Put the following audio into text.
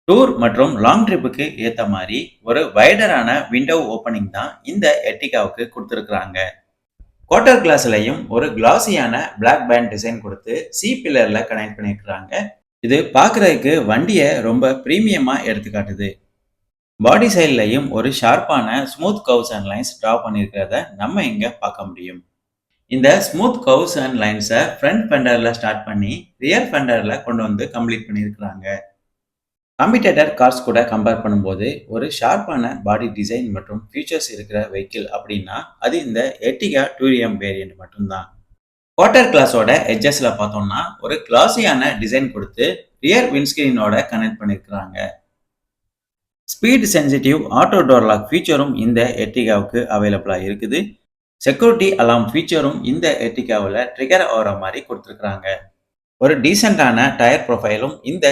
Tour மற்றும் long ட்ரிப்புக்கு ஏத்த மாரி ஒரு வைடரான விண்டோ ஓப்பனிங் தான் இந்த எர்டிகாவுக்கு குடுத்திருக்காங்க. குவார்ட்டர் கிளாஸ்லயும் ஒரு கிளாஸியான பிளாக் பேண்ட் டிசைன் குடுத்து சி பில்லர்ல கனெக்ட் பண்ணியிருக்காங்க. இது பார்க்கறதுக்கு வண்டிய ரொம்ப பிரீமியமா எடுத்து காட்டுது. பாடி சைடுலயும் ஒரு ஷார்ப்பான smooth curves and lines draw பண்ணியிருக்கிறத நம்ம இங்க பார்க்க முடியும். இந்த ஸ்மூத் கர்வ்ஸ் அண்ட் லைன்ஸ ஃப்ரண்ட் ஃபெண்டர்ல ஸ்டார்ட் பண்ணி ரியர் ஃபெண்டர்ல கொண்டு வந்து கம்ப்ளீட் பண்ணியிருக்காங்க. காம்படிட்டர் கார்ஸ் கூட கம்பேர் பண்ணும்போது ஒரு ஷார்ப்பான பாடி டிசைன் மற்றும் ஃபீச்சர்ஸ் இருக்கிற வெஹிக்கிள் அப்படின்னா அது இந்த எர்டிகா டூரியம் வேரியன்ட் மட்டும்தான். குவார்ட்டர் கிளாஸோட எட்ஜஸ்ல பார்த்தோம்னா ஒரு கிளாஸியான டிசைன் கொடுத்து ரியர் விண்ட்ஸ்கிரீனோட கனெக்ட் பண்ணியிருக்காங்க. Speed sensitive auto door lock ஃபீச்சரும் இந்த எர்டிகாவுக்கு அவைலபிளா இருக்குது. செக்யூரிட்டி அலார்ம் ஃபீச்சரும் இந்த எர்டிகாவில் ட்ரிகர் ஆகிற மாதிரி கொடுத்துருக்காங்க. ஒரு டீசென்டான டயர் ப்ரொஃபைலும் இந்த